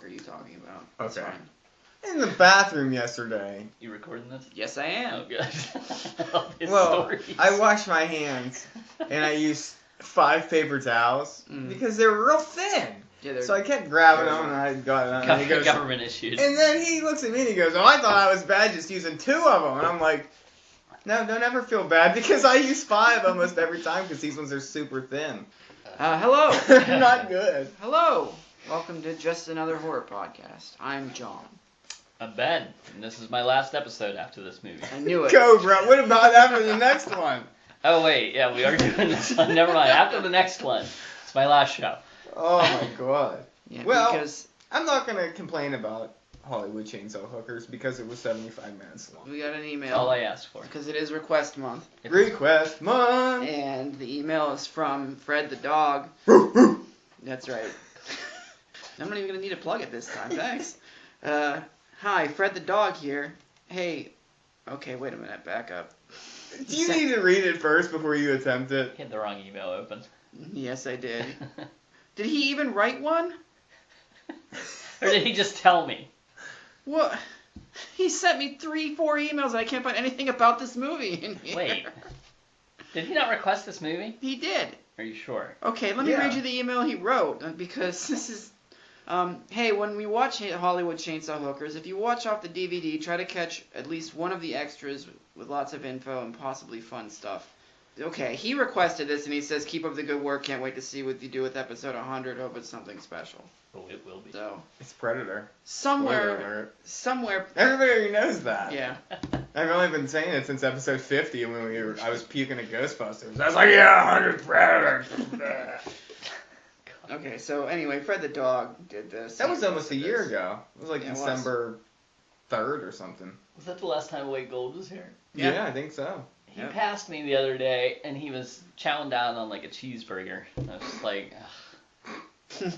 are you talking about? Okay. That's fine. In the bathroom yesterday. You recording this? Yes, I am. Oh, good. Well, I washed my hands and I used 5 paper towels because they were real thin. Yeah, so I kept grabbing them and I got them. And government issues. And then he looks at me and he goes, "Oh, I thought I was bad just using 2 of them." And I'm like, "No, don't ever feel bad because I use 5 almost every time because these ones are super thin." Hello. They're not good. Hello. Welcome to Just Another Horror Podcast. I'm John. I'm Ben, and this is my last episode after this movie. I knew it. Cobra, what about after the next one? Oh, wait, yeah, we are doing this one. Never mind, after the next one. It's my last show. Oh, my God. Yeah, well, because I'm not going to complain about Hollywood Chainsaw Hookers because it was 75 minutes long. we got an email. That's all I asked for. Because it is request month. Request month! And the email is from Fred the dog. That's right. I'm not even going to need to plug it this time. Thanks. Hi, Fred the dog here. Hey. Okay, wait a minute. Back up. Do you need to read it first before you attempt it? You had the wrong email open. Yes, I did. Did he even write one? Or did he just tell me? What? He sent me 3-4 emails and I can't find anything about this movie in here. Wait. Did he not request this movie? He did. Are you sure? Okay, let me read you the email he wrote because this is... hey, when we watch Hollywood Chainsaw Hookers, if you watch off the DVD, try to catch at least one of the extras with lots of info and possibly fun stuff. Okay, he requested this and he says, "Keep up the good work, can't wait to see what you do with episode 100, hope it's something special." Oh, it will be. So, It's Predator. somewhere, Everybody knows that. yeah. I've only been saying it since episode 50 when I was puking at Ghostbusters. I was like, yeah, 100 Predators. Okay, so anyway, Fred the dog did this. That was almost a year ago. It was like Yeah, it was. December 3rd or something. Was that the last time Wade Gold was here? Yeah, I think so. He passed me the other day, and he was chowing down on like a cheeseburger. I was just like,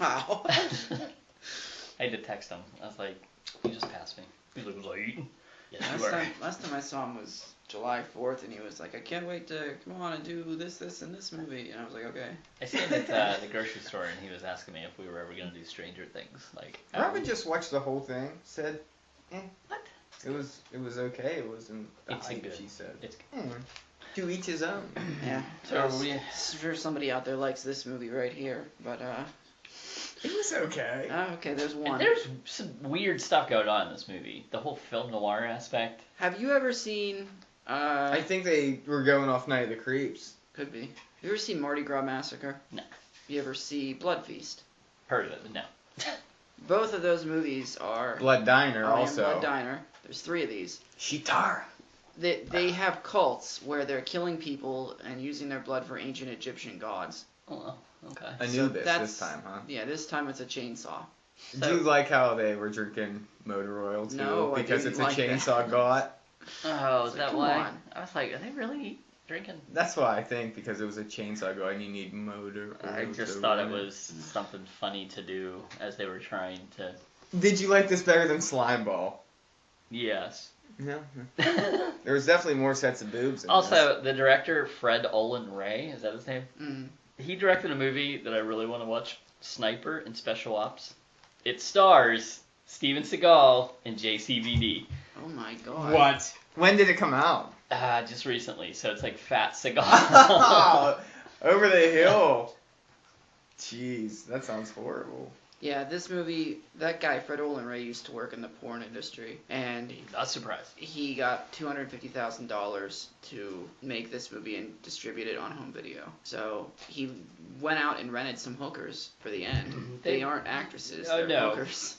Wow. I had to text him. I was like, "You just passed me." He's like, "Was I eating?" Yes, you were. Last time I saw him was July 4th, and he was like, "I can't wait to come on and do this, and this movie." And I was like, "Okay." I seen him at the grocery store, and he was asking me if we were ever gonna do Stranger Things. Like, Robin just watched the whole thing. Said, what? It was okay. It wasn't the It's hype, good. she said. It's To each his own. Yeah. So we. Sure, somebody out there likes this movie right here, but It was okay. okay, there's one. And there's some weird stuff going on in this movie. The whole film noir aspect. Have you ever seen? I think they were going off Night of the Creeps. Could be. Have you ever seen Mardi Gras Massacre? No. You ever see Blood Feast? Heard of it, but no. Both of those movies are. Blood Diner and also. Blood Diner. There's 3 of these. Shitara. They have cults where they're killing people and using their blood for ancient Egyptian gods. Oh, okay. Anubis that's- this time, huh? Yeah, this time it's a chainsaw. Do you like how they were drinking motor oil too? No, I because didn't it's a like chainsaw that. god. Oh, is It's like, that come why? on. I was like, are they really drinking? That's why I think because it was a chainsaw god and you need motor oil. I just to thought run it was something funny to do as they were trying to. Did you like this better than Slime Ball? Yes. No. There was definitely more sets of boobs in this. Also, the director, Fred Olin Ray, is that his name? Mm. He directed a movie that I really want to watch, Sniper and Special Ops. It stars Steven Seagal and JCVD. Oh my god. What? When did it come out? Just recently, so it's like Fat Seagal. Over the hill. Jeez, that sounds horrible. Yeah, this movie, that guy, Fred Olin Ray, used to work in the porn industry, and Not surprised. he got $250,000 to make this movie and distribute it on home video. So he went out and rented some hookers for the end. They aren't actresses, Oh, they're no. hookers.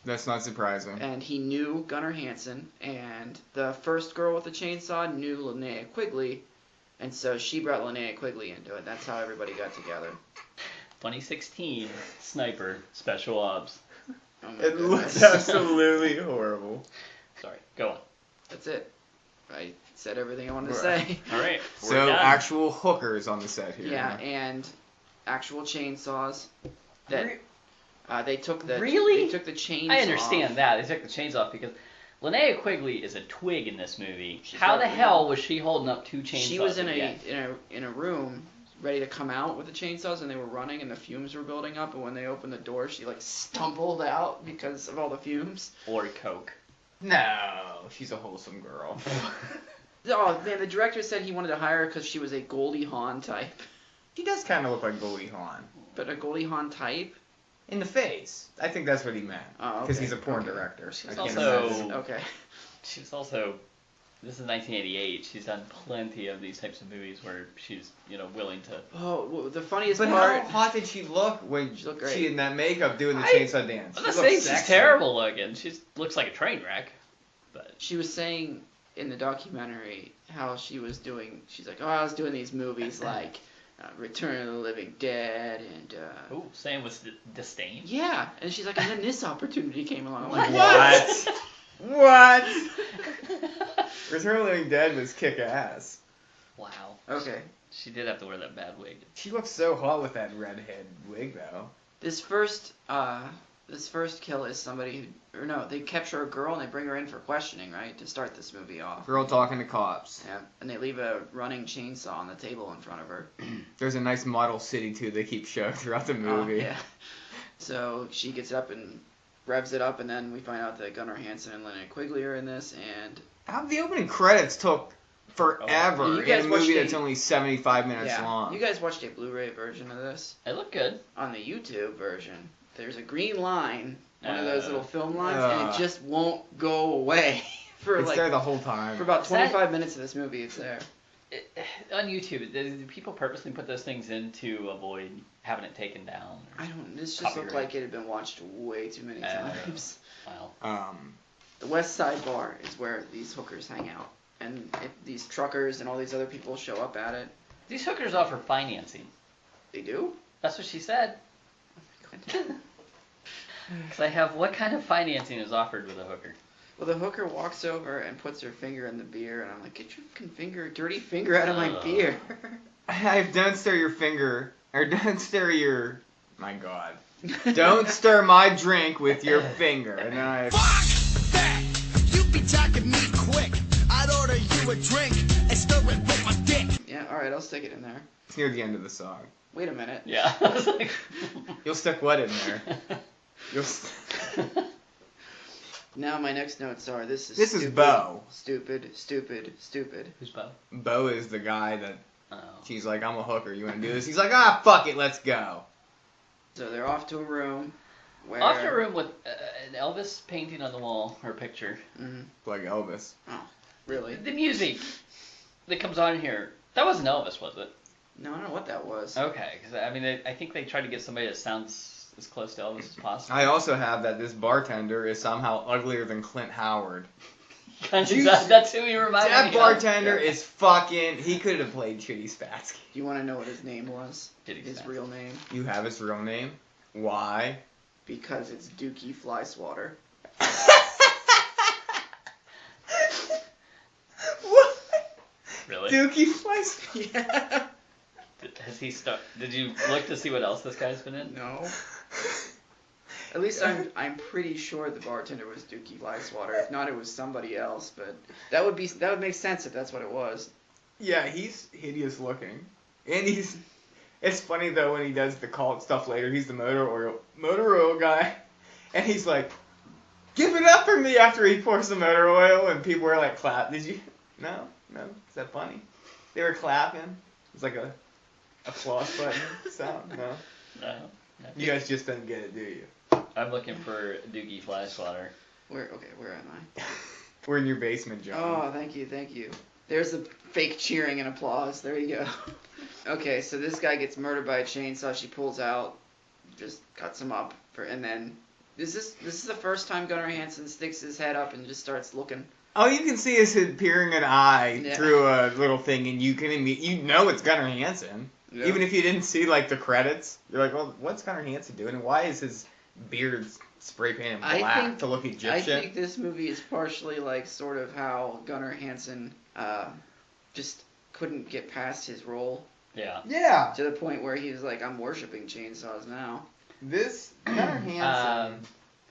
That's not surprising. And he knew Gunnar Hansen, and the first girl with the chainsaw knew Linnea Quigley, and so she brought Linnea Quigley into it. That's how everybody got together. 2016 Sniper Special Ops. Oh my It looks goodness. absolutely horrible. Sorry, go on. That's it. I said everything I wanted to Right. say. All right. We're So done. actual hookers on the set here. Yeah, huh? and actual chainsaws. That they took the Really? They took the chains. I understand off. that. They took the chains off because Linnea Quigley is a twig in this movie. She's How right, the yeah. hell was she holding up 2 chainsaws? She was in at the end? a room ready to come out with the chainsaws, and they were running, and the fumes were building up. And when they opened the door, she like stumbled out because of all the fumes. Or Coke. No, she's a wholesome girl. Oh man, the director said he wanted to hire her because she was a Goldie Hawn type. He does kind of look like Goldie Hawn. But a Goldie Hawn type? In the face. I think that's what he meant. Oh, Because okay. he's a porn Okay. director. She's I can't also- imagine. Okay. She was also, this is 1988. She's done plenty of these types of movies where she's, willing to. Oh, well, the funniest But part. how hot did she look when She looked great. she in that makeup doing the I- chainsaw dance? I'm She not looked saying she's sexy. terrible looking. She looks like a train wreck. But She was saying in the documentary how she was doing. She's like, oh, I was doing these movies like Return of the Living Dead and. ooh, saying with disdain. Yeah, and she's like, and then this opportunity came along. I'm like, What? What? Return of the Living Dead was kick ass. Wow. Okay. She did have to wear that bad wig. She looks so hot with that redhead wig though. This first kill is somebody who, or no, they capture a girl and they bring her in for questioning, right, to start this movie off. Girl talking to cops. Yeah, and they leave a running chainsaw on the table in front of her. There's a nice model city too they keep showing throughout the movie. Yeah. So she gets up and revs it up, and then we find out that Gunnar Hansen and Linnea Quigley are in this, and The opening credits took forever You in guys a watched movie a- that's only 75 minutes yeah, long. you guys watched a Blu-ray version of this. It looked good. On the YouTube version, there's a green line, one of those little film lines, and it just won't go away for It's like there the whole time. for about Is that- 25 minutes of this movie. It's there. On YouTube, do people purposely put those things in to avoid having it taken down? I don't. This just looked Copyright. like it had been watched way too many times. Wow. The West Side Bar is where these hookers hang out, and these truckers and all these other people show up at it. These hookers offer financing. They do. That's what she said. Because I have, what kind of financing is offered with a hooker? Well, the hooker walks over and puts her finger in the beer, and I'm like, get your fucking dirty finger out of my beer. Don't stir your finger, or don't stir your, my god. Don't stir my drink with your finger. And then I... Fuck that! You be talking me quick. I'd order you a drink and stir it with my dick. Yeah, alright, I'll stick it in there. It's near the end of the song. Wait a minute. Yeah. I was like... You'll stick what in there? You'll Now my next notes are, this is This is Bo. Stupid, stupid, stupid. Who's Bo? Bo is the guy that Oh. she's like, I'm a hooker, you wanna do this? He's like, fuck it, let's go. So they're off to a room where... Off to a room with an Elvis painting on the wall, or picture. Mhm. Like Elvis. Oh, really? The music that comes on here, that wasn't Elvis, was it? No, I don't know what that was. Okay, because I mean, I think they tried to get somebody that sounds as close to Elvis as possible. I also have that this bartender is somehow uglier than Clint Howard. That's who he reminded That me of. bartender is fucking... He could have played Chitty Spatsky. Do you want to know what his name was? Did he His say? real name? You have his real name? Why? Because it's Dookie Flyswatter. What? Really? Dookie Flies? Yeah. Has he Did you look to see what else this guy's been in? No. At least I'm pretty sure the bartender was Dookie Flyswatter. If not, it was somebody else. But that would make sense if that's what it was. Yeah, he's hideous looking. And it's funny though when he does the cult stuff later, he's the motor oil guy. And he's like, give it up for me after he pours the motor oil and people were like clap. Did you? No? Is that funny? They were clapping. It's like a applause button sound. No? No. You guys just don't get it, do you? I'm looking for Doogie Flyswatter. Where am I? We're in your basement, John. Oh, thank you. There's the fake cheering and applause. There you go. Okay, so this guy gets murdered by a chainsaw. She pulls out, just cuts him up, and then this is the first time Gunnar Hansen sticks his head up and just starts looking. Oh, you can see his head peering an eye Yeah. through a little thing, and you know it's Gunnar Hansen. Yeah. Even if you didn't see like the credits, you're like, well, what's Gunnar Hansen doing, and why is his beard spray painted black to look Egyptian? I think this movie is partially like sort of how Gunnar Hansen just couldn't get past his role Yeah. Yeah. to the point where he was like, I'm worshiping chainsaws now. This Gunnar Hansen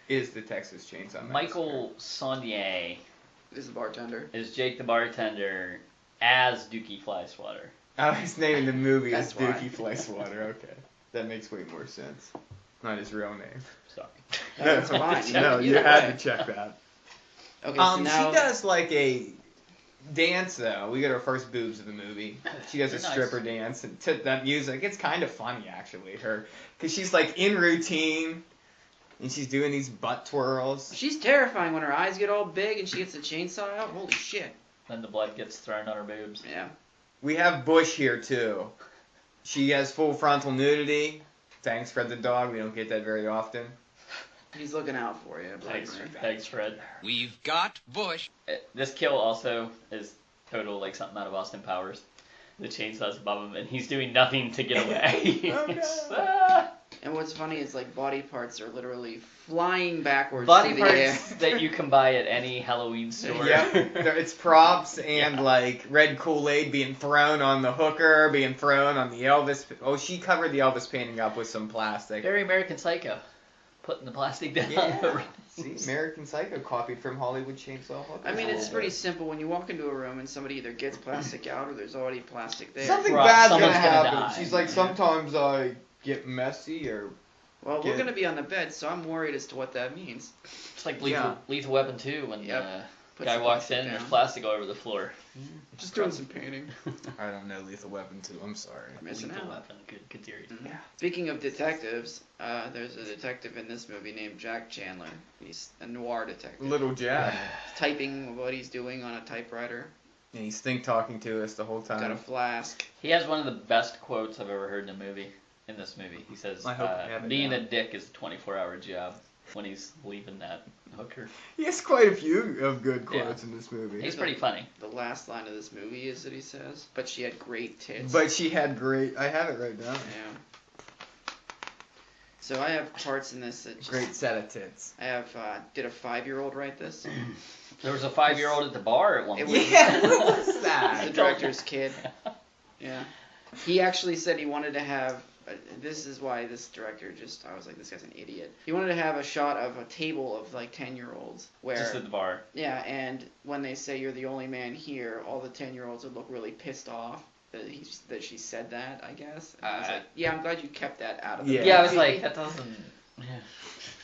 is the Texas Chainsaw Massacre. Michael Saunier This is the bartender. is Jake the bartender as Doogie Flyswatter. I was naming the movie as That's why. Dookie Fleischwater. Okay, that makes way more sense. Not his real name. Sorry. That's fine. No, you Either had way. to check that. Okay, so now She does like a dance though. We get our first boobs of the movie. She does a They're nice. stripper dance and to that music. It's kind of funny actually. Because she's like in routine and she's doing these butt twirls. she's terrifying when her eyes get all big and she gets the chainsaw out. Holy shit. Then the blood gets thrown on her boobs. Yeah. We have Bush here too. She has full frontal nudity. Thanks, Fred the dog. We don't get that very often. He's looking out for you. Thanks, Fred. We've got Bush. This kill also is total like something out of Austin Powers. The chainsaw's above him, and he's doing nothing to get away. Oh, no. Ah! And what's funny is like body parts are literally flying backwards Body through the air. parts that you can buy at any Halloween store. Yep, it's props and like red Kool-Aid being thrown on the hooker, being thrown on the Elvis. Oh, she covered the Elvis painting up with some plastic. Very American Psycho. Putting the plastic down. Yeah. See, American Psycho copied from Hollywood Chainsaw Hookers. I mean, a it's little pretty bit. simple. When you walk into a room and somebody either gets plastic out or there's already plastic there. Something Right, bad's gonna someone's gonna happen. die. She's like, Yeah. sometimes I get messy or. Well, Get we're it. going to be on the bed, so I'm worried as to what that means. It's like Yeah. Lethal Weapon 2 when Yep. the Puts guy the walks plastic in and there's down. plastic all over the floor. Just doing some painting. I don't know Lethal Weapon 2. I'm sorry. Missing Lethal out. Weapon, good series. Mhm. Speaking of detectives, there's a detective in this movie named Jack Chandler. He's a noir detective. Little Jack. He's typing what he's doing on a typewriter. And he's think talking to us the whole Got a time. flask. He has one of the best quotes I've ever heard in a movie. In this movie, he says, I hope you have it "Being down. a dick is a 24-hour job." When he's leaving that hooker, He has quite a few of good quotes in this movie. he's pretty funny. The last line of this movie is that he says, "But she had great tits." But she had great. I have it right down. Yeah. So I have parts in this that just, Great set of tits. I have. Did a 5-year-old write this? There was a 5-year-old at the bar at one It point. was- Yeah, what was that? The director's kid. Yeah. He actually said he wanted to have. This is why this director I was like, this guy's an idiot. He wanted to have a shot of a table of like 10-year-olds where. Just at the bar. Yeah, and when they say you're the only man here, all the 10-year-olds would look really pissed off that she said that, I guess. And I was like, yeah, I'm glad you kept that out of the Yeah, I was movie. like, that doesn't.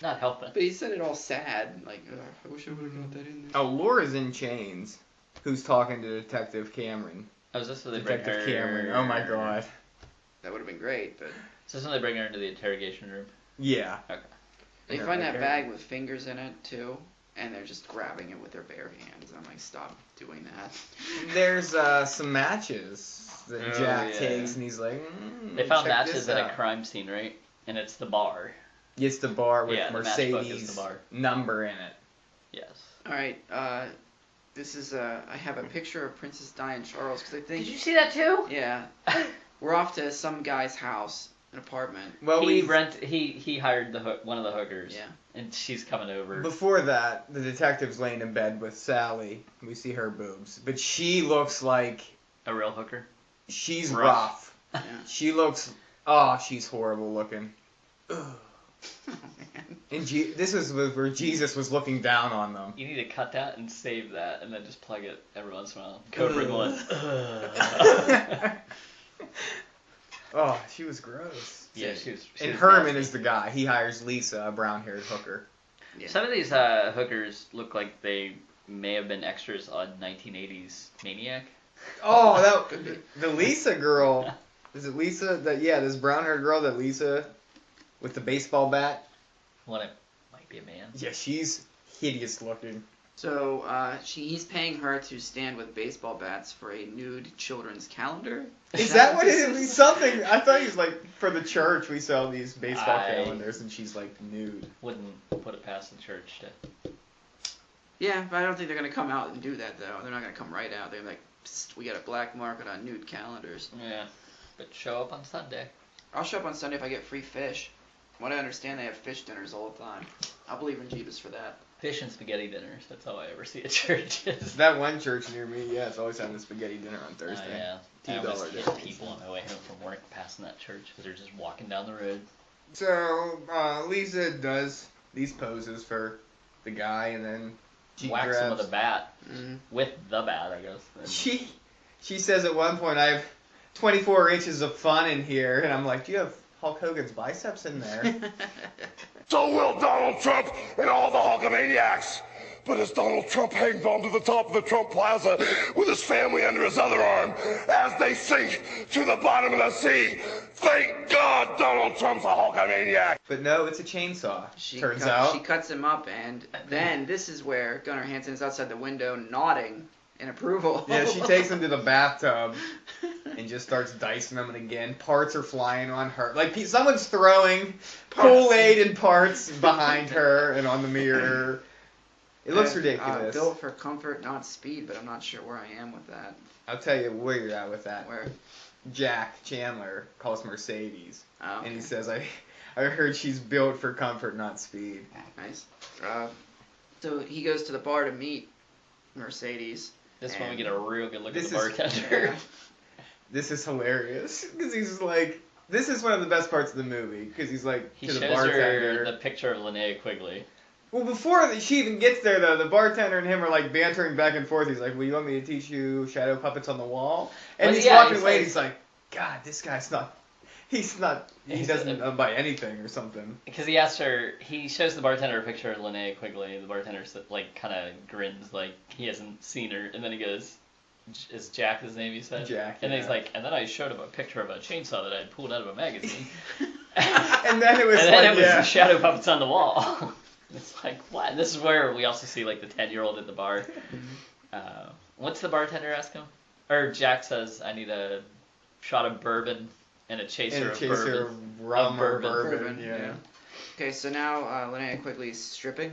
Not helping. But he said it all sad, like, I wish I would have got that in there. Oh, Laura's in chains. Who's talking to Detective Cameron? Oh, is this where they bring Detective her? Cameron. Oh my god. That would have been great, but Is this when they bring her into the interrogation room? Yeah. they Yeah, find that okay. bag with fingers in it, too, and they're just grabbing it with their bare hands. I'm like, stop doing that. There's some matches that Oh, Jack yeah. takes, and he's like, They found check matches this at out. a crime scene, right? And it's the bar. It's the bar with Yeah, the matchbook is Mercedes the bar. number in it. Yes. All right, this is, I have a picture of Princess Diana Charles, because I think, Did you see that too? yeah, we're off to some guy's house, an apartment. Well, he hired one of the hookers. Yeah. And she's coming over. Before that, the detective's laying in bed with Sally. We see her boobs, but she looks like A real hooker. she's Rough. rough. Yeah. She looks. Oh, she's horrible looking. Ugh. Oh, man. And this is where Jesus was looking down on them. You need to cut that and save that, and then just plug it every once in a while. Cobra going. Oh, she was gross. Yeah, she was. And Herman is the guy. He hires Lisa, a brown-haired hooker. Yeah. Some of these hookers look like they may have been extras on 1980s Maniac. Oh, Could be. the Lisa girl. Is it Lisa? This brown-haired girl that Lisa with the baseball bat. One, it might be a man. Yeah, she's hideous looking. So he's paying her to stand with baseball bats for a nude children's calendar. Is that what it is? Something. I thought he was like for the church. We sell these baseball I- calendars, and she's like nude. Wouldn't put it past the church to. Yeah, but I don't think they're gonna come out and do that though. They're not gonna come right out. They're like, "Psst, we got a black market on nude calendars. Yeah, but show up on Sunday. I'll show up on Sunday if I get free fish. From what I understand, they have fish dinners all the time. I'll believe in Jeebus for that. Fish and spaghetti dinners. That's all I ever see at churches. That one church near me, yeah, it's always having a spaghetti dinner on Thursday. Oh, yeah. I almost $2 hit difference. people on my way home from work passing that church because they're just walking down the road. So Lisa does these poses for the guy, and then she Whacks him with a bat. Mm. With the bat, I guess. And She says at one point, I've 24 inches of fun in here, and I'm like, do you have Hulk Hogan's biceps in there? So will Donald Trump and all the Hulkamaniacs. But as Donald Trump hangs on to the top of the Trump Plaza with his family under his other arm as they sink to the bottom of the sea, thank God Donald Trump's a Hulkamaniac. But no, it's a chainsaw. She Turns cuts him up, and then this is where Gunnar Hansen is outside the window nodding in approval. Yeah, she takes him to the bathtub and just starts dicing them, and again, parts are flying on her. Like, someone's throwing Kool-Aid and parts behind her and on the mirror. It looks ridiculous. Built for comfort, not speed, but I'm not sure where I am with that. I'll tell you where you're at with that. Where? Jack Chandler calls Mercedes, Oh, okay. and he says, I heard she's built for comfort, not speed. Nice. So he goes to the bar to meet Mercedes. This one we get a real good look at This the is- bartender. Yeah. This is hilarious, because he's just like, this is one of the best parts of the movie, because he's like, He to shows the bartender. her the picture of Linnea Quigley. Well, before she even gets there, though, the bartender and him are like bantering back and forth. He's like, "Well, you want me to teach you shadow puppets on the wall?" And Well, he's yeah, walking he's away. like- And he's like, "God, this guy's not. He's not. He doesn't buy anything or something." Because he asks her, he shows the bartender a picture of Linnea Quigley. The bartender like kind of grins like he hasn't seen her, and then he goes, "Is Jack his name?" You said. Jack. And then he's yeah. like, and then I showed him a picture of a chainsaw that I had pulled out of a magazine. And then it was and then like, it was yeah. shadow puppets on the wall. It's like, what? And this is where we also see like the 10-year-old at the bar. What's the bartender ask him? Or Jack says, I need a shot of bourbon and a chaser, And of chaser bourbon. of rum or bourbon. bourbon. Yeah. Okay, so now Linnea Quigley's stripping.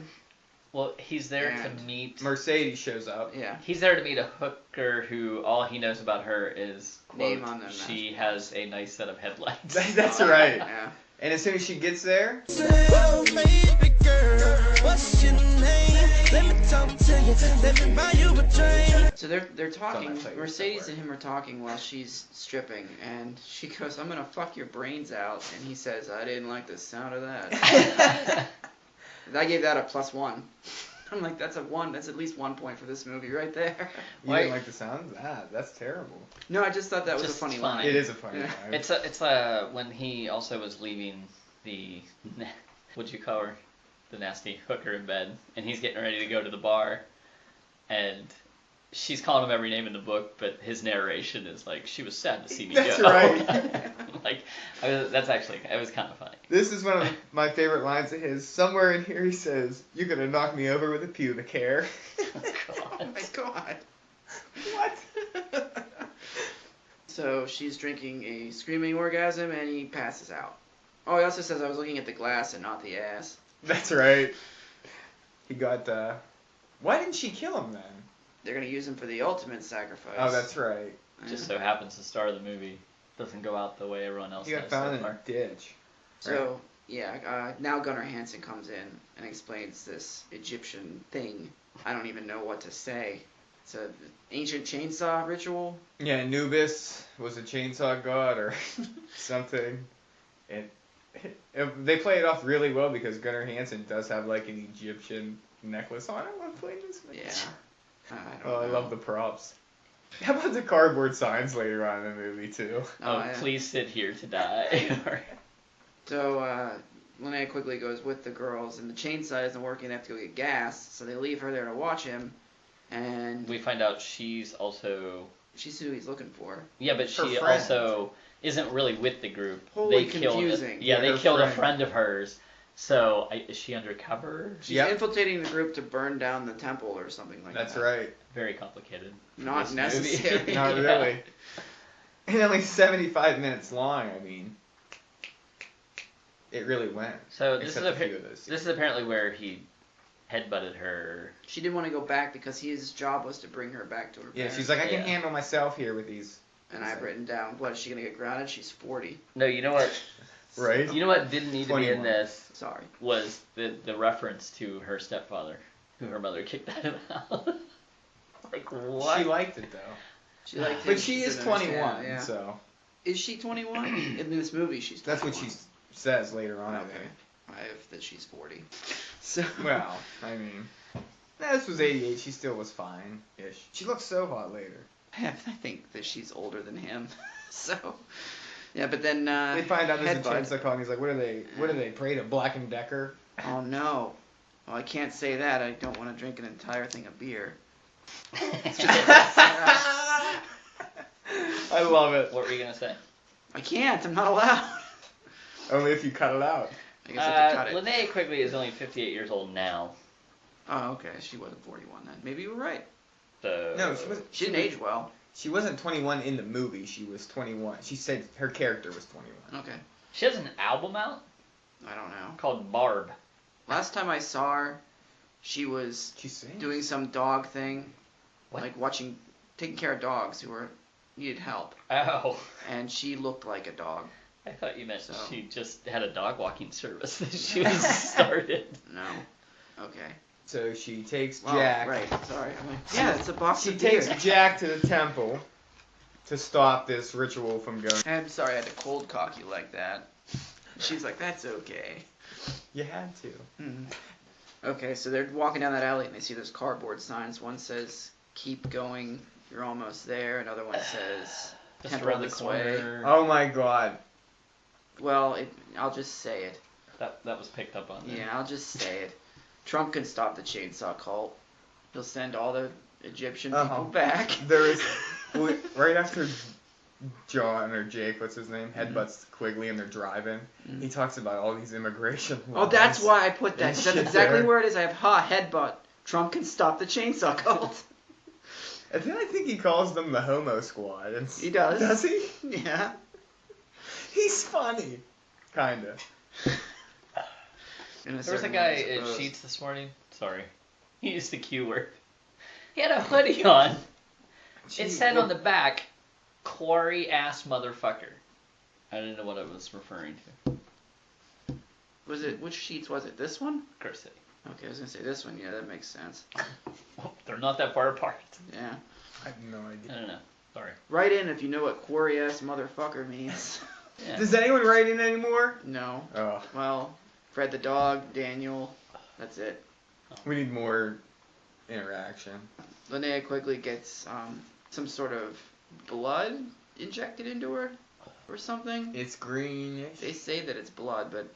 Well, he's there And to meet. Mercedes shows up. Yeah. He's there to meet a hooker who all he knows about her is quote, Name on them, she has a nice set of headlights. That's right. Yeah. And as soon as she gets there, Oh, baby girl, what's your name? Let me talk to you. Let me buy you a drink. So they're talking. that plate Mercedes somewhere. and him are talking while she's stripping, and she goes, "I'm gonna fuck your brains out," and he says, "I didn't like the sound of that." I gave that a +1. I'm like, that's a 1. That's at least 1 point for this movie right there. you didn't like the sound of that. That's terrible. No, I just thought that was Just a funny funny. line. It is a funny Yeah. line. It's when he also was leaving the what'd you call her, the nasty hooker in bed, and he's getting ready to go to the bar, and she's calling him every name in the book, but his narration is like, she was sad to see me That's go. right. Like, that's actually, it was kind of funny. This is one of my favorite lines of his. Somewhere in here he says, "You're gonna knock me over with a pubic hair." Oh my god. What? So she's drinking a screaming orgasm, and he passes out. Oh, he also says, "I was looking at the glass and not the ass." That's right. He got. Why didn't she kill him then? They're gonna use him for the ultimate sacrifice. Oh, that's right. Just so happens the star of the movie doesn't go out the way everyone else He got does found so in far. a ditch. So, yeah, now Gunnar Hansen comes in and explains this Egyptian thing. I don't even know what to say. It's an ancient chainsaw ritual. Yeah, Anubis was a chainsaw god or something. And they play it off really well because Gunnar Hansen does have like an Egyptian necklace on it when playing this movie. Yeah. I don't Oh, I know. love the props. How about the cardboard signs later on in the movie too? Oh, yeah. please sit here to die. So, Linnea Quigley goes with the girls, and the chainsaw isn't working. They have to go get gas, so they leave her there to watch him. And We find out she's also she's who he's looking for. yeah, but Her she friend. also isn't really with the group. Wholly they killed confusing. Yeah, Yeah, they her killed a friend. friend of hers. So is she undercover? She's Yep. infiltrating the group to burn down the temple or something like That's that. right. Very complicated. Not This movie. necessary. Not Yeah. really. And only 75 minutes long. I mean, it really went. So this Except is a few of those. this is apparently where he headbutted her. She didn't want to go back because his job was to bring her back to her Yeah, parents. she's like, I can Yeah. handle myself here with these. And I've written down, what, is she going to get grounded? She's 40. No, you know what? Right? You know what didn't need to be in 21. this Sorry. was the reference to her stepfather, who her mother kicked out of the house. Like what? She liked it though. She liked But him, she is didn't 21, understand, yeah. so Is she 21? In this movie, she's 21. that's what she says later on. I Okay. think. I have that she's 40. So. Well, I mean, this was '88. She still was fine-ish. She looked so hot later. I think that she's older than him. So, yeah, but then They find out there's a Head tries- chainsaw call, and he's like, what do they pray to Black and Decker? Oh no. Well, I can't say that. I don't want to drink an entire thing of beer. I love it. What were you gonna say? I can't. I'm not allowed. Only if you cut it out. I guess I have to cut it. Linnea Quigley is only 58 years old now. Oh, okay. She wasn't 41 then. Maybe you were right. So No, she wasn't. She didn't age well. She wasn't 21 in the movie. She was 21. She said her character was 21. Okay. She has an album out I don't know. called Barb. Last time I saw her, she was She sings. doing some dog thing, What? like taking care of dogs who needed help, Oh, and she looked like a dog. I thought you meant So- she just had a dog walking service that she was started. No. Okay. So she takes Well, Jack. right. Sorry. I'm like, yeah, it's a box She of takes beer. Jack to the temple to stop this ritual from going. I'm sorry I had to cold cock you like that. She's like, that's okay. You had to. Mhm. Okay, so they're walking down that alley and they see those cardboard signs. One says, keep going, you're almost there. Another one says, Just temple around the this way. corner. Oh my god. Well, I'll just say it. That was picked up on there. Yeah, I'll just say it. Trump can stop the chainsaw cult. He'll send all the Egyptian people back. There is right after John or Jake, what's his name, headbutts Quigley and they're driving. Mhm. He talks about all these immigration Oh, laws. that's why I put that. 'cause that's Shit exactly there. where it is. I have headbutt. Trump can stop the chainsaw cult. And then I think he calls them the Homo Squad. He does. Does he? Yeah. He's funny. Kinda. In There was a certain guy way, I at suppose. Sheets this morning. Sorry. He used the Q word. He had a hoodie on. It said on the back, quarry ass motherfucker. I didn't know what it was referring to. Was it, which sheets was it? This one? Curse City. Okay, I was gonna say this one. Yeah, that makes sense. Oh, they're not that far apart. Yeah. I have no I idea. don't know. Sorry. Write in if you know what quarry ass motherfucker means. Yeah. Does anyone write in anymore? No. Oh, Well, Fred the dog, Daniel. That's it. we need more interaction. Linnea Quigley gets some sort of blood injected into her or something. It's greenish. They say that it's blood, but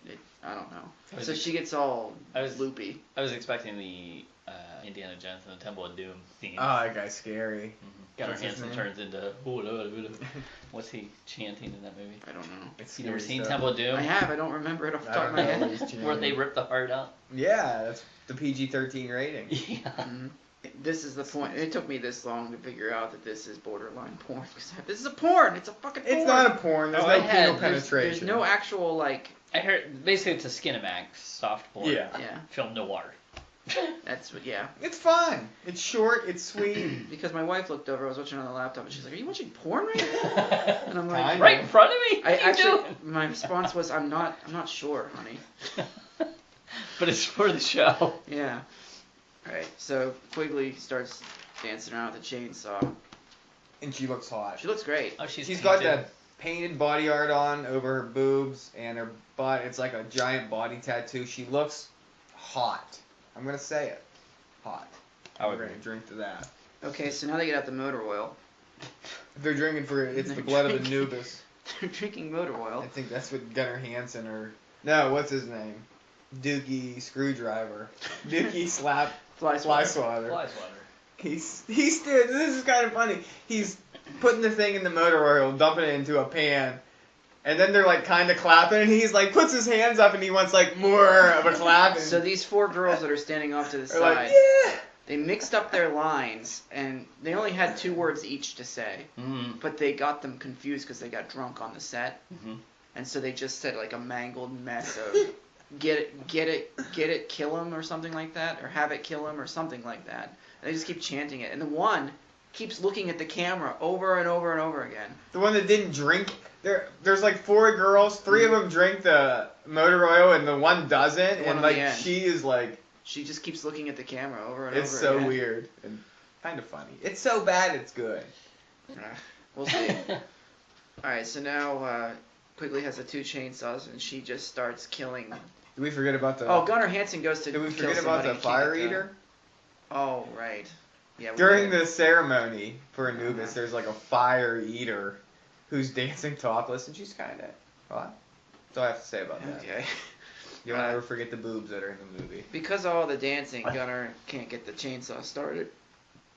I don't know. I was So ex- she gets all I was- loopy. I was expecting the Indiana Jones and the Temple of Doom theme. Oh, that guy's scary. Gunnar what's his Hansen name? turns into. What's he chanting in that movie? I don't know. It's You never scary seen stuff. Temple of Doom? I have. I don't remember it off the I top don't of my know head. what he's chanting. Where they rip the heart out? Yeah, that's the PG-13 rating. Yeah. Mhm. This is the point. It took me this long to figure out that this is borderline porn. Because this is a porn. It's a fucking porn. It's not a porn. There's Oh, no I had- penal There's penetration. no actual like. I heard basically it's a Skinamax soft porn. Yeah. Yeah, Film noir. that's what. Yeah. It's fun. It's short. It's sweet. Because my wife looked over. I was watching on the laptop, and she's like, "Are you watching porn right now?" And I'm like, Kinda. Right in front of me. I What are you actually, doing? my response was, I'm not sure, honey. But it's for the show. Yeah. Alright, so Quigley starts dancing around with a chainsaw. And she looks hot. She looks great. Oh, she's She's got painted. that painted body art on over her boobs and her butt. It's like a giant body tattoo. She looks hot. I'm gonna say it. Hot. I would We're agree. gonna drink to that. Okay, so now they get out the motor oil. If they're drinking for it's the They're blood of drinking. Anubis. They're drinking motor I oil. think that's what Gunnar Hansen or no, what's his name? Dookie Screwdriver. Dookie Slap Fly Fly swatter. Swatter. Fly swatter. He's dude, this is kind of funny. He's putting the thing in the motor oil, dumping it into a pan, and then they're like kind of clapping, and he's like puts his hands up and he wants like more of a clap. And So these four girls that are standing off to the they're side, like, yeah. they mixed up their lines, and they only had 2 words each to say. Mm-hmm. But they got them confused because they got drunk on the set. Mm-hmm. And so they just said like a mangled mess of get it, kill him or something like that, or have it kill him or something like that. And they just keep chanting it. And the one keeps looking at the camera over and over and over again. The one that didn't drink. There's like 4 girls. 3 of them drink the motor oil, and the one doesn't. The one And on like the end. she is like, She just keeps looking at the camera over and it's over so again. weird and kind of funny. It's so bad, it's good. We'll see. Alright, so now Quigley has the 2 chainsaws, and she just starts killing. Did we forget about the? Oh, Gunnar Hansen goes to Did we kill forget about somebody the and fire can't, eater? Oh, right. Yeah. we During did. the ceremony for Anubis, Uh-huh. there's like a fire eater who's dancing topless, and she's kind of hot. That's all I have to say about that. Okay. You don't ever forget the boobs that are in the movie. Because of all the dancing, Gunner can't get the chainsaw started.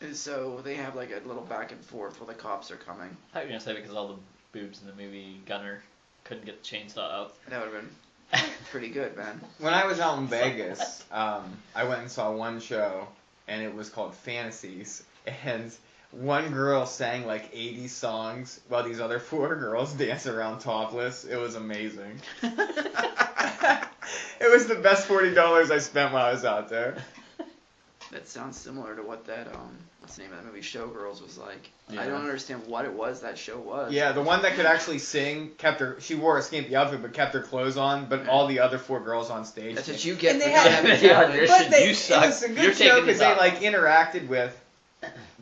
And so they have like a little back and forth while the cops are coming. I thought you were gonna say because all the boobs in the movie, Gunner couldn't get the chainsaw out. That would have been pretty good, man. When I was out in Vegas, I went and saw one show, and it was called Fantasies, and one girl sang like 80 songs while these other 4 girls danced around topless. It was amazing. It was the best $40 I spent while I was out there. That sounds similar to what that what's the name of that movie Showgirls was like. Yeah. I don't understand what it was that show was. Yeah, the one that could actually sing she wore a skimpy outfit but kept her clothes on, but all the other 4 girls on stage. That's what you get And for they not had- having Yeah, talent. they're- But You suck. it was a You're good show taking because this they up. like interacted with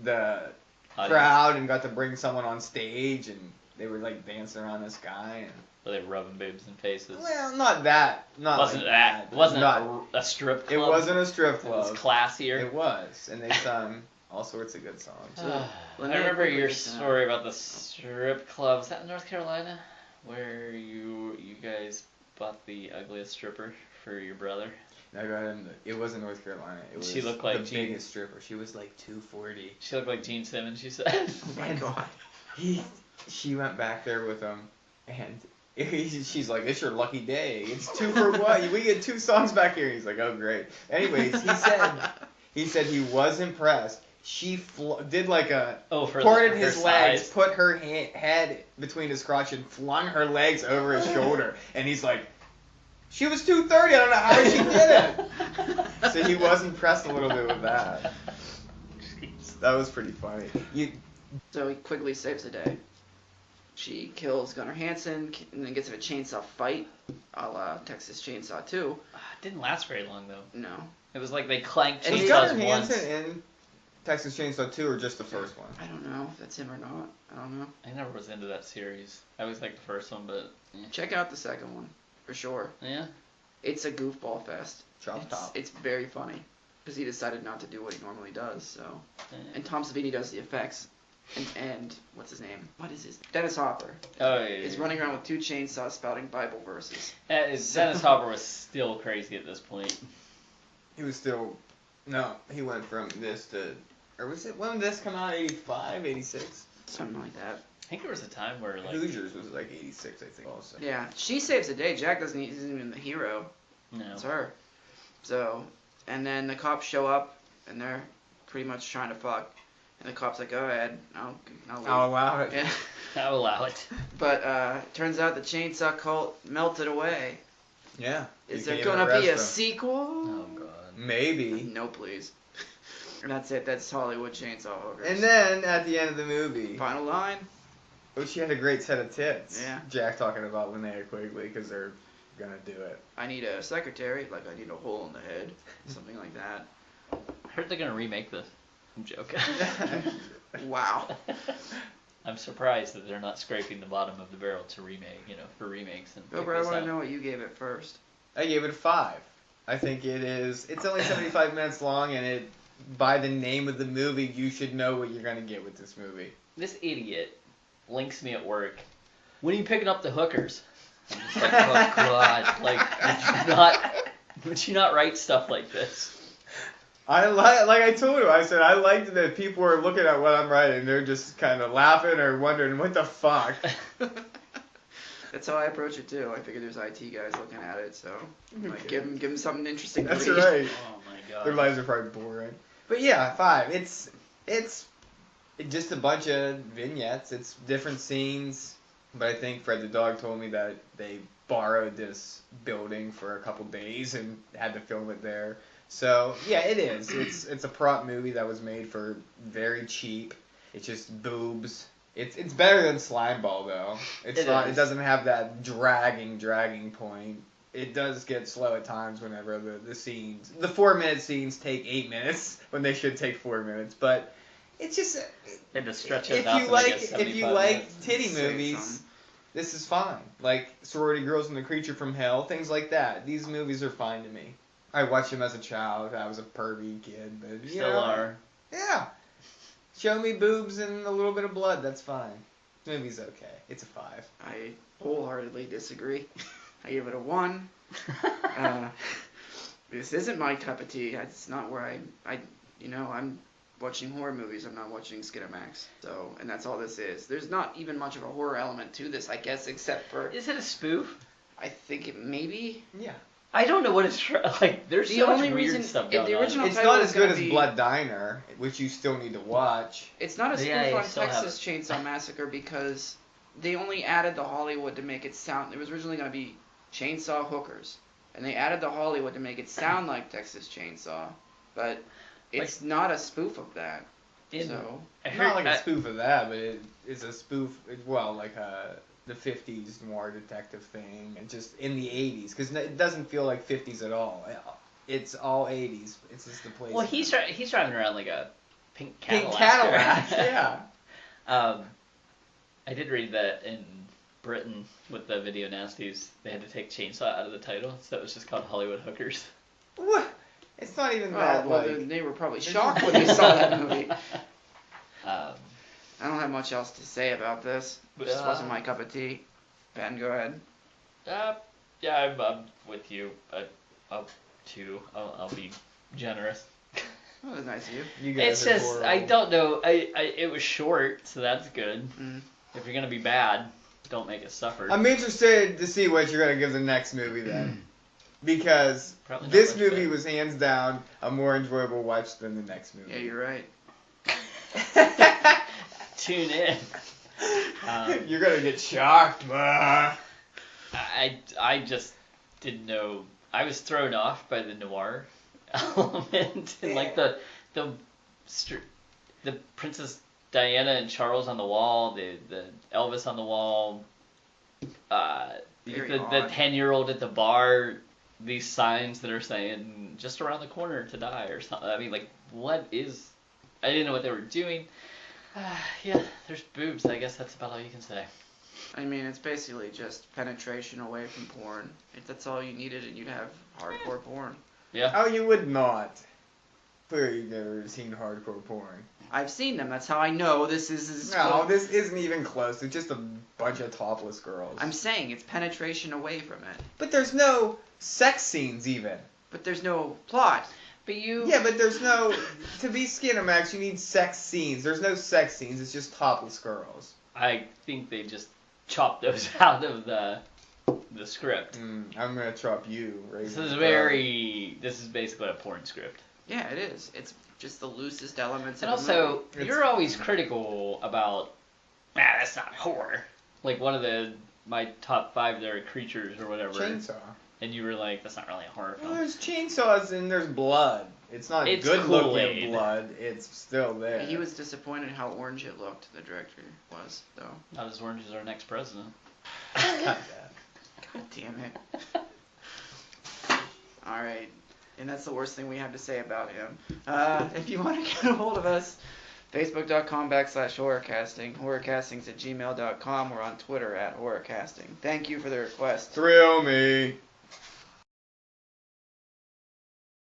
the Audience. crowd and got to bring someone on stage, and they were like dancing around this guy. And Were they rubbing boobs in faces? well, not that, not wasn't like that? that. Wasn't not, a strip it club? wasn't a strip It was club. classier. It was, and they sung all sorts of good songs. So, I remember your story about the strip club. Was that in North Carolina, where you guys bought the ugliest stripper for your brother? I got in. It wasn't North Carolina. It was She looked like the Gene- biggest stripper. She was like 240. She looked like Gene Simmons. She said. Oh my god. She went back there with him, and she's like, "It's your lucky day. It's 2 for 1. We get 2 songs back here." He's like, "Oh great." Anyways, he said he was impressed. She did like a parted her his legs, size. put her head between his crotch, and flung her legs over his shoulder. And he's like, "She was 230. I don't know how she did it." So he was impressed a little bit with that. That was pretty funny. So he quickly saves the day. She kills Gunnar Hansen and then gets in a chainsaw fight, a la Texas Chainsaw 2. It didn't last very long though. No. It was like they clanked And Was he- chainsaws Gunnar once. Hansen in Texas Chainsaw 2 or just the first one? I don't know if that's him or not. I don't know. I never was into that series. I always liked the first one, but Check out the second one, for sure. yeah. It's a goofball fest. Chop top. It's very funny. Because he decided not to do what he normally does, so. Yeah. And Tom Savini does the effects. And what's his name? What is his Dennis Hopper. Oh yeah. Is running around with 2 chainsaws spouting Bible verses. Dennis Hopper was still crazy at this point. He was still. No, he went from this to. Or was it. When did this come out? 85, 86? Something like that. I think there was a time where like Hoosiers was like 86, I think, also. Yeah, she saves the day. Jack isn't even the hero. no. It's her. So, and then the cops show up, and they're pretty much trying to fuck. And the cop's like, "Go ahead, I'll leave." I'll allow it. Yeah. I'll allow it. But turns out the chainsaw cult melted away. Yeah. Is You there can't gonna be a arrest them. sequel? Oh god. Maybe. No, please. And that's it. That's Hollywood Chainsaw Hookers. And then at the end of the movie, Final line. oh, she had a great set of tits. Yeah. Jack talking about Linnea Quigley because they're gonna do it. I need a secretary, like I need a hole in the head, something like that. I heard they're gonna remake this. I'm joking. Wow. I'm surprised that they're not scraping the bottom of the barrel to remake, for remakes and pick Cobra, I this want up. to know what you gave it first. I gave it a 5. I think it is. It's only 75 minutes long, and it, by the name of the movie, you should know what you're gonna get with this movie. This idiot links me at work. When are you picking up the hookers? I'm just like, oh god, like would you not write stuff like this? I like I told you, I said I liked that people were looking at what I'm writing. They're just kind of laughing or wondering what the fuck. That's how I approach it too. I figured there's IT guys looking at it, so like, give them something interesting That's to read. right. Oh my god. Their lives are probably boring. But yeah, 5. It's just a bunch of vignettes. It's different scenes. But I think Fred the dog told me that they borrowed this building for a couple days and had to film it there. So yeah, it is. It's a prop movie that was made for very cheap. It's just boobs. It's better than Slimeball though. It's It not. is. It doesn't have that dragging point. It does get slow at times whenever the scenes, the 4-minute scenes take 8 minutes when they should take 4 minutes. But it's just They had to stretch it if out you to make it like 75 minutes. titty Say movies, something. this is fine. Like Sorority Girls and The Creature from Hell, things like that. These movies are fine to me. I watched them as a child. I was a pervy kid, but you Still know, are. Yeah. Show me boobs and a little bit of blood. That's fine. Movie's okay. It's a 5. I wholeheartedly disagree. I give it a 1. This isn't my cup of tea. It's not where I'm watching horror movies. I'm not watching Skinamax. So, and that's all this is. There's not even much of a horror element to this, I guess, except for... Is it a spoof? I think it maybe... Yeah. I don't know what it's like. There's The so much only weird reason- stuff if going the original- on. It's title not is as good gonna as be- Blood Diner, which you still need to watch. It's not a spoof Yeah, you on still have Texas Chainsaw Massacre because they only added the Hollywood to make it sound... It was originally going to be Chainsaw Hookers. And they added the Hollywood to make it sound like Texas Chainsaw. But it's not a spoof of that. So... I Not heard, like a spoof of that, but it is a spoof, like the 50s noir detective thing, and just in the 80s, because it doesn't feel like 50s at all. It's all 80s. It's just the place. well, he's driving around like a pink Cadillac. Pink Cadillac, yeah. I did read that in Britain with the Video Nasties, they had to take Chainsaw out of the title, so it was just called Hollywood Hookers. What? It's not even that, they were probably shocked when they saw that movie. I don't have much else to say about this. It just wasn't my cup of tea. Ben, go ahead. Yeah, I'm with you. I'll be generous. That was nice of you. You guys It's are just, horrible. I don't know. It was short, so that's good. Mm. If you're gonna be bad, don't make it suffer. I'm interested to see what you're going to give the next movie then. Because Probably not this much movie better. was hands down a more enjoyable watch than the next movie. Yeah, you're right. Tune in. You're going to get shocked, bruh. I just didn't know. I was thrown off by the noir element and like the Princess Diana and Charles on the wall, the Elvis on the wall, Very the odd. 10-year-old at the bar, these signs that are saying just around the corner to die or something. I mean, like, what is? I didn't know what they were doing. Yeah, there's boobs. I guess that's about all you can say. I mean, it's basically just penetration away from porn. If that's all you needed, and you'd have hardcore porn. Yeah. Oh, you would not. Clearly, you've never seen hardcore porn. I've seen them. That's how I know this is. No, this isn't even close. It's just a bunch of topless girls. I'm saying it's penetration away from it, But there's no sex scenes even. but there's no plot. But you. Yeah, but there's no... To be Skinamax, you need sex scenes. There's no sex scenes. It's just topless girls. I think they just chopped those out of the script. I'm gonna chop you. This is basically a porn script. Yeah, it is. It's just the loosest elements And of the also, movie. It's- you're always critical about, that's not horror. Like one of my top 5 there, creatures or whatever. Chainsaw. And you were like, that's not really a horror Well, film. there's chainsaws and there's blood. It's not It's good looking Kool-Aid. blood. It's still there. He was disappointed how orange it looked. The director was, though. Not as orange as our next president. Cut that. God damn it. All right. And that's the worst thing we have to say about him. If you want to get a hold of us, Facebook.com/horrorcasting, horrorcastings@gmail.com. We're on Twitter @horrorcasting. Thank you for the request. Thrill me.